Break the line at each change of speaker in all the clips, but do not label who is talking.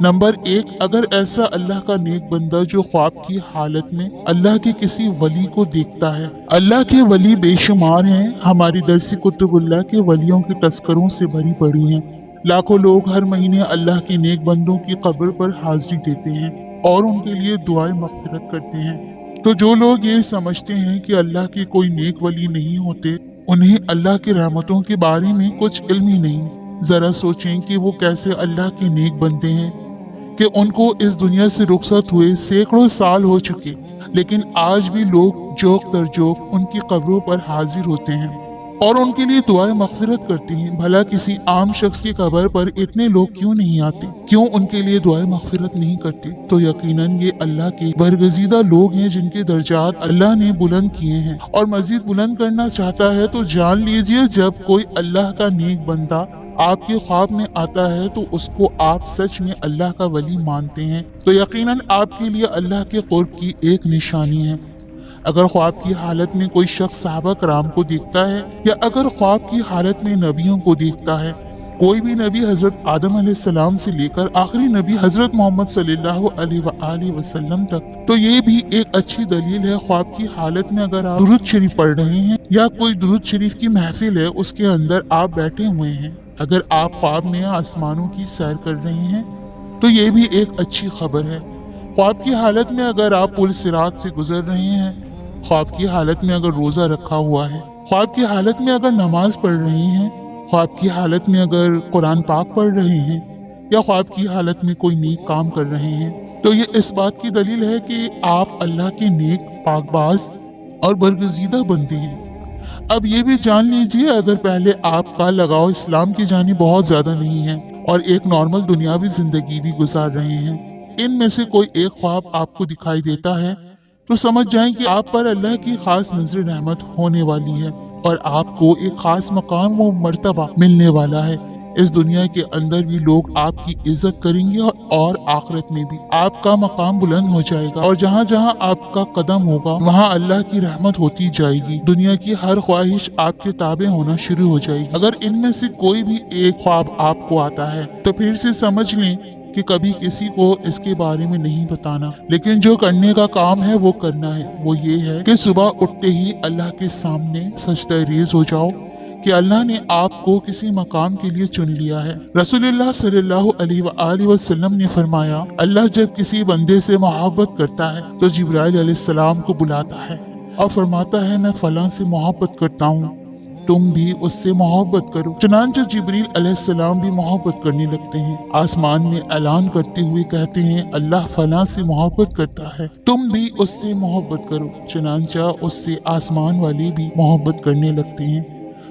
Number 1، اگر ایسا اللہ کا نیک بندہ جو خواب کی حالت میں اللہ کے کسی ولی کو دیکھتا ہے۔ اللہ کے ولی بے شمار ہیں، ہماری درس کتب اللہ کے ولیوں کے تذکروں سے بھری پڑی ہیں۔ لاکھوں لوگ ہر مہینے اللہ کے نیک بندوں کی قبر پر حاضری دیتے ہیں اور ان کے لیے دعائیں مغفرت کرتے ہیں۔ تو جو لوگ یہ سمجھتے ہیں کہ اللہ کے کوئی نیک ولی نہیں ہوتے، انہیں اللہ کی رحمتوں کے بارے میں کچھ علم ہی نہیں۔ ذرا سوچیں کہ وہ کیسے اللہ کے نیک بندے ہیں کہ ان کو اس دنیا سے رخصت ہوئے سینکڑوں سال ہو چکے، لیکن آج بھی لوگ جوق در جوق ان کی قبروں پر حاضر ہوتے ہیں اور ان کے لیے دعائیں مغفرت کرتے ہیں۔ بھلا کسی عام شخص کی قبر پر اتنے لوگ کیوں نہیں آتے؟ کیوں ان کے لیے دعائیں مغفرت نہیں کرتے؟ تو یقیناً یہ اللہ کے برگزیدہ لوگ ہیں جن کے درجات اللہ نے بلند کیے ہیں اور مزید بلند کرنا چاہتا ہے۔ تو جان لیجئے، جب کوئی اللہ کا نیک بندہ آپ کے خواب میں آتا ہے تو اس کو آپ سچ میں اللہ کا ولی مانتے ہیں، تو یقیناً آپ کے لیے اللہ کے قرب کی ایک نشانی ہے۔ اگر خواب کی حالت میں کوئی شخص صحابہ کرام کو دیکھتا ہے یا اگر خواب کی حالت میں نبیوں کو دیکھتا ہے، کوئی بھی نبی حضرت آدم علیہ السلام سے لے کر آخری نبی حضرت محمد صلی اللہ علیہ وآلہ وسلم تک، تو یہ بھی ایک اچھی دلیل ہے۔ خواب کی حالت میں اگر آپ درود شریف پڑھ رہے ہیں یا کوئی درود شریف کی محفل ہے اس کے اندر آپ بیٹھے ہوئے ہیں، اگر آپ خواب میں آسمانوں کی سیر کر رہے ہیں تو یہ بھی ایک اچھی خبر ہے۔ خواب کی حالت میں اگر آپ پل صراط سے گزر رہے ہیں، خواب کی حالت میں اگر روزہ رکھا ہوا ہے، خواب کی حالت میں اگر نماز پڑھ رہے ہیں، خواب کی حالت میں اگر قرآن پاک پڑھ رہے ہیں یا خواب کی حالت میں کوئی نیک کام کر رہے ہیں، تو یہ اس بات کی دلیل ہے کہ آپ اللہ کے نیک، پاک باز اور برگزیدہ بندے ہیں۔ اب یہ بھی جان لیجئے، اگر پہلے آپ کا لگاؤ اسلام کی جانب بہت زیادہ نہیں ہے اور ایک نارمل دنیاوی زندگی بھی گزار رہے ہیں، ان میں سے کوئی ایک خواب آپ کو دکھائی دیتا ہے تو سمجھ جائیں کہ آپ پر اللہ کی خاص نظر رحمت ہونے والی ہے اور آپ کو ایک خاص مقام و مرتبہ ملنے والا ہے۔ اس دنیا کے اندر بھی لوگ آپ کی عزت کریں گے اور آخرت میں بھی آپ کا مقام بلند ہو جائے گا، اور جہاں جہاں آپ کا قدم ہوگا وہاں اللہ کی رحمت ہوتی جائے گی۔ دنیا کی ہر خواہش آپ کے تابع ہونا شروع ہو جائے گی۔ اگر ان میں سے کوئی بھی ایک خواب آپ کو آتا ہے تو پھر سے سمجھ لیں کہ کبھی کسی کو اس کے بارے میں نہیں بتانا، لیکن جو کرنے کا کام ہے وہ کرنا ہے۔ وہ یہ ہے کہ صبح اٹھتے ہی اللہ کے سامنے سجدہ ریز ہو جاؤ کہ اللہ نے آپ کو کسی مقام کے لیے چن لیا ہے۔ رسول اللہ صلی اللہ علیہ وآلہ وسلم نے فرمایا، اللہ جب کسی بندے سے محبت کرتا ہے تو جبرائیل علیہ السلام کو بلاتا ہے اور فرماتا ہے میں فلاں سے محبت کرتا ہوں، تم بھی اس سے محبت کرو۔ چنانچہ جبریل علیہ السلام بھی محبت کرنے لگتے ہیں، آسمان میں اعلان کرتے ہوئے کہتے ہیں اللہ فلاں سے محبت کرتا ہے، تم بھی اس سے محبت کرو۔ چنانچہ اس سے آسمان والے بھی محبت کرنے لگتے ہیں،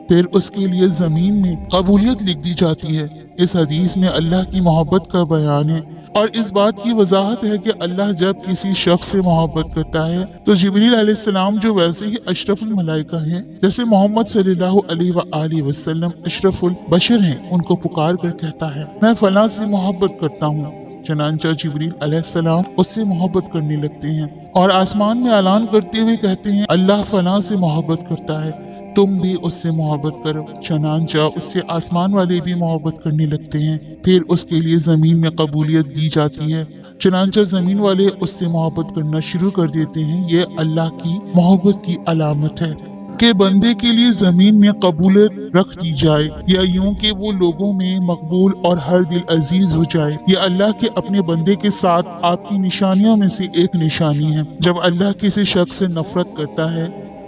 پھر اس کے لیے زمین میں قبولیت لکھ دی جاتی ہے۔ اس حدیث میں اللہ کی محبت کا بیان ہے اور اس بات کی وضاحت ہے کہ اللہ جب کسی شخص سے محبت کرتا ہے تو جبریل علیہ السلام جو ویسے ہی اشرف الملائکہ ہیں، جیسے محمد صلی اللہ علیہ وآلہ وسلم اشرف البشر ہیں، ان کو پکار کر کہتا ہے میں فلاں سے محبت کرتا ہوں۔ چنانچہ جبریل علیہ السلام اس سے محبت کرنے لگتے ہیں اور آسمان میں اعلان کرتے ہوئے کہتے ہیں اللہ فلاں سے محبت کرتا ہے، تم بھی اس سے محبت کرو۔ چنانچہ اس سے آسمان والے بھی محبت کرنے لگتے ہیں، پھر اس کے لیے زمین میں قبولیت دی جاتی ہے۔ چنانچہ زمین والے اس سے محبت کرنا شروع کر دیتے ہیں۔ یہ اللہ کی محبت کی علامت ہے کہ بندے کے لیے زمین میں قبولیت رکھ دی جائے، یا یوں کہ وہ لوگوں میں مقبول اور ہر دل عزیز ہو جائے۔ یہ اللہ کے اپنے بندے کے ساتھ آپ کی نشانیوں میں سے ایک نشانی ہے۔ جب اللہ کسی شخص سے نفرت کرتا ہے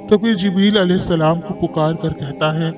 تو پھر جبریل علیہ السلام کو پکار کر کہتا ہے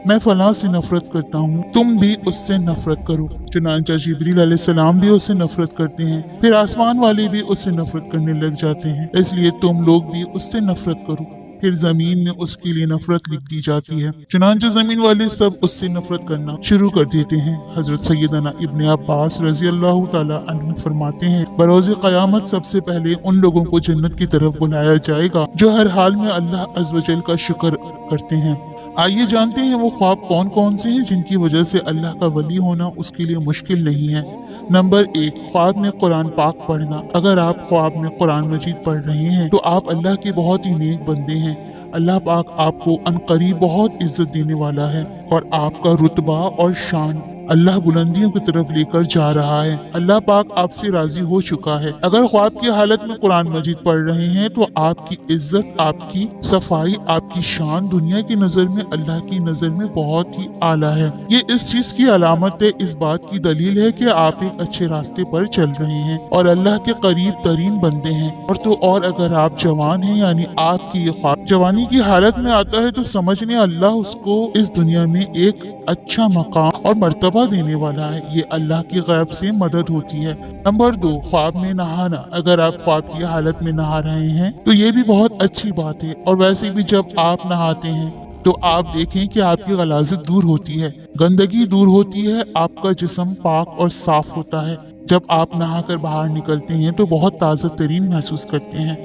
میں فلاں سے نفرت کرتا ہوں، تم بھی اس سے نفرت کرو۔ چنانچہ جبریل علیہ السلام بھی اس سے نفرت کرتے ہیں، پھر آسمان والے بھی اس سے نفرت کرنے لگ جاتے ہیں، اس لیے تم لوگ بھی اس سے نفرت کرو۔ پھر زمین میں اس کے لیے نفرت لکھ دی جاتی ہے، چنانچہ زمین والے سب اس سے نفرت کرنا شروع کر دیتے ہیں۔ حضرت سیدنا ابن عباس رضی اللہ تعالی عنہ فرماتے ہیں بروز قیامت سب سے پہلے ان لوگوں کو جنت کی طرف بلایا جائے گا جو ہر حال میں اللہ عز و جل کا شکر کرتے ہیں۔ آئیے جانتے ہیں وہ خواب کون کون سے ہیں جن کی وجہ سے اللہ کا ولی ہونا اس کے لیے مشکل نہیں ہے۔ نمبر 1، خواب میں قرآن پاک پڑھنا۔ اگر آپ خواب میں قرآن مجید پڑھ رہے ہیں تو آپ اللہ کے بہت ہی نیک بندے ہیں۔ اللہ پاک آپ کو عنقریب بہت عزت دینے والا ہے اور آپ کا رتبہ اور شان اللہ بلندیوں کی طرف لے کر جا رہا ہے۔ اللہ پاک آپ سے راضی ہو چکا ہے۔ اگر خواب کی حالت میں قرآن مجید پڑھ رہے ہیں تو آپ کی عزت، آپ کی صفائی، آپ کی شان دنیا کی نظر میں اللہ کی نظر میں بہت ہی اعلیٰ ہے۔ یہ اس چیز کی علامت ہے، اس بات کی دلیل ہے کہ آپ ایک اچھے راستے پر چل رہے ہیں اور اللہ کے قریب ترین بندے ہیں۔ اور اگر آپ جوان ہیں، یعنی آپ کی یہ خواب جوانی کی حالت میں آتا ہے، تو سمجھ لیں اللہ اس کو اس دنیا میں ایک اچھا مقام اور مرتبہ دینے والا ہے۔ یہ اللہ کی غیب سے مدد ہوتی ہے۔ نمبر 2، خواب میں نہانا۔ اگر آپ خواب کی حالت میں نہا رہے ہیں تو یہ بھی بہت اچھی بات ہے، اور ویسے بھی جب آپ نہاتے ہیں تو آپ دیکھیں کہ آپ کی غلاظت دور ہوتی ہے، گندگی دور ہوتی ہے، آپ کا جسم پاک اور صاف ہوتا ہے۔ جب آپ نہا کر باہر نکلتے ہیں تو بہت تازہ ترین محسوس کرتے ہیں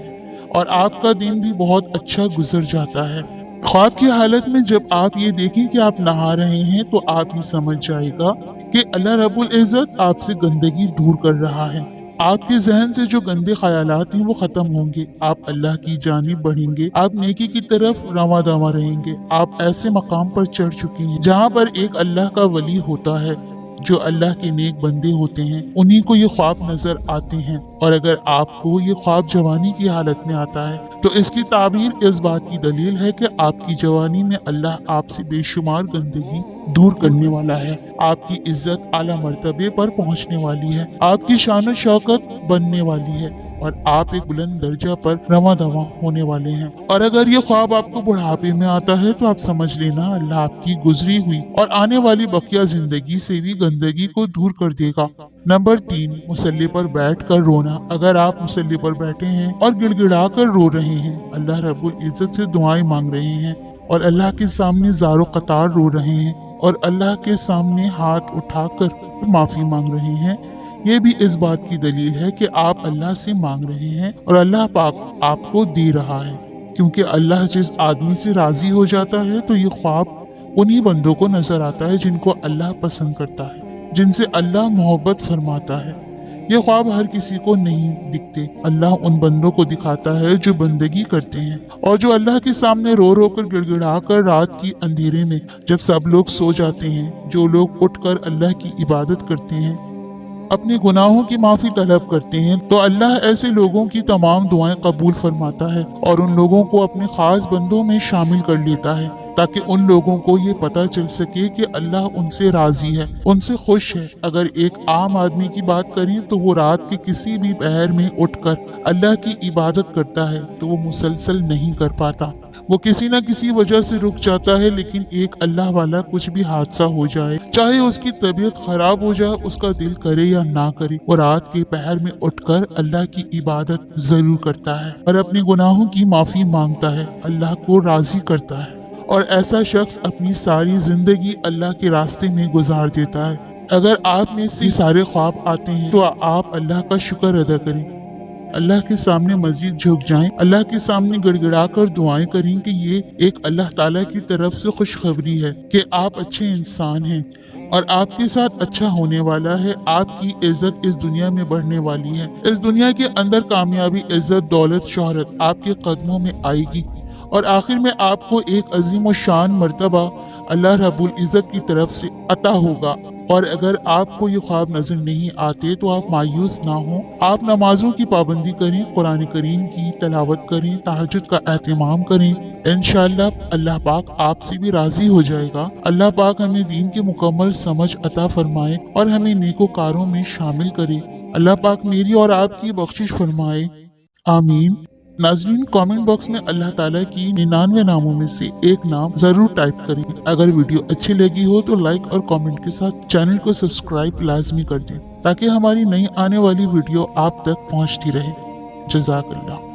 اور آپ کا دن بھی بہت اچھا گزر جاتا ہے۔ خواب کی حالت میں جب آپ یہ دیکھیں کہ آپ نہا رہے ہیں تو آپ یہ سمجھ جائے گا کہ اللہ رب العزت آپ سے گندگی دور کر رہا ہے۔ آپ کے ذہن سے جو گندے خیالات ہیں وہ ختم ہوں گے، آپ اللہ کی جانب بڑھیں گے، آپ نیکی کی طرف رواں دواں رہیں گے۔ آپ ایسے مقام پر چڑھ چکے ہیں جہاں پر ایک اللہ کا ولی ہوتا ہے، جو اللہ کے نیک بندے ہوتے ہیں، انہی کو یہ خواب نظر آتے ہیں۔ اور اگر آپ کو یہ خواب جوانی کی حالت میں آتا ہے تو اس کی تعبیر اس بات کی دلیل ہے کہ آپ کی جوانی میں اللہ آپ سے بے شمار گندگی دور کرنے والا ہے، آپ کی عزت اعلیٰ مرتبے پر پہنچنے والی ہے، آپ کی شان و شوکت بننے والی ہے، اور آپ ایک بلند درجہ پر رواں دواں ہونے والے ہیں۔ اور اگر یہ خواب آپ کو بڑھاپے میں آتا ہے تو آپ سمجھ لینا اللہ آپ کی گزری ہوئی اور آنے والی بقیہ زندگی سے بھی گندگی کو دور کر دے گا۔ نمبر 3، مصلی پر بیٹھ کر رونا۔ اگر آپ مصلی پر بیٹھے ہیں اور گڑ گڑا کر رو رہے ہیں، اللہ رب العزت سے دعائیں مانگ رہے ہیں اور اللہ کے سامنے زار و قطار رو رہے ہیں اور اللہ کے سامنے ہاتھ اٹھا کر معافی مانگ رہے ہیں، یہ بھی اس بات کی دلیل ہے کہ آپ اللہ سے مانگ رہے ہیں اور اللہ پاک آپ کو دے رہا ہے، کیونکہ اللہ جس آدمی سے راضی ہو جاتا ہے تو یہ خواب انہی بندوں کو نظر آتا ہے جن کو اللہ پسند کرتا ہے، جن سے اللہ محبت فرماتا ہے۔ یہ خواب ہر کسی کو نہیں دکھتے، اللہ ان بندوں کو دکھاتا ہے جو بندگی کرتے ہیں اور جو اللہ کے سامنے رو رو کر گڑ گڑا کر رات کی اندھیرے میں جب سب لوگ سو جاتے ہیں، جو لوگ اٹھ کر اللہ کی عبادت کرتے ہیں، اپنے گناہوں کی معافی طلب کرتے ہیں، تو اللہ ایسے لوگوں کی تمام دعائیں قبول فرماتا ہے اور ان لوگوں کو اپنے خاص بندوں میں شامل کر لیتا ہے، تاکہ ان لوگوں کو یہ پتہ چل سکے کہ اللہ ان سے راضی ہے، ان سے خوش ہے۔ اگر ایک عام آدمی کی بات کریں تو وہ رات کے کسی بھی پہر میں اٹھ کر اللہ کی عبادت کرتا ہے تو وہ مسلسل نہیں کر پاتا، وہ کسی نہ کسی وجہ سے رک جاتا ہے۔ لیکن ایک اللہ والا کچھ بھی حادثہ ہو جائے، چاہے اس کی طبیعت خراب ہو جائے، اس کا دل کرے یا نہ کرے، وہ رات کے پہر میں اٹھ کر اللہ کی عبادت ضرور کرتا ہے اور اپنے گناہوں کی معافی مانگتا ہے، اللہ کو راضی کرتا ہے، اور ایسا شخص اپنی ساری زندگی اللہ کے راستے میں گزار دیتا ہے۔ اگر آپ میں سے سارے خواب آتے ہیں تو آپ اللہ کا شکر ادا کریں، اللہ کے سامنے مزید جھک جائیں، اللہ کے سامنے گڑ گڑا کر دعائیں کریں کہ یہ ایک اللہ تعالیٰ کی طرف سے خوشخبری ہے کہ آپ اچھے انسان ہیں اور آپ کے ساتھ اچھا ہونے والا ہے، آپ کی عزت اس دنیا میں بڑھنے والی ہے، اس دنیا کے اندر کامیابی، عزت، دولت، شہرت آپ کے قدموں میں آئے گی، اور آخر میں آپ کو ایک عظیم و شان مرتبہ اللہ رب العزت کی طرف سے عطا ہوگا۔ اور اگر آپ کو یہ خواب نظر نہیں آتے تو آپ مایوس نہ ہوں، آپ نمازوں کی پابندی کریں، قرآن کریم کی تلاوت کریں، تہجد کا اہتمام کریں، انشاءاللہ اللہ پاک آپ سے بھی راضی ہو جائے گا۔ اللہ پاک ہمیں دین کی مکمل سمجھ عطا فرمائے اور ہمیں نیکوکاروں میں شامل کرے۔ اللہ پاک میری اور آپ کی بخشش فرمائے، آمین۔ ناظرین، کامنٹ باکس میں اللہ تعالیٰ کی 99 ناموں میں سے ایک نام ضرور ٹائپ کریں۔ اگر ویڈیو اچھی لگی ہو تو لائک اور کامنٹ کے ساتھ چینل کو سبسکرائب لازمی کر دیں تاکہ ہماری نئی آنے والی ویڈیو آپ تک پہنچتی رہے۔ جزاک اللہ۔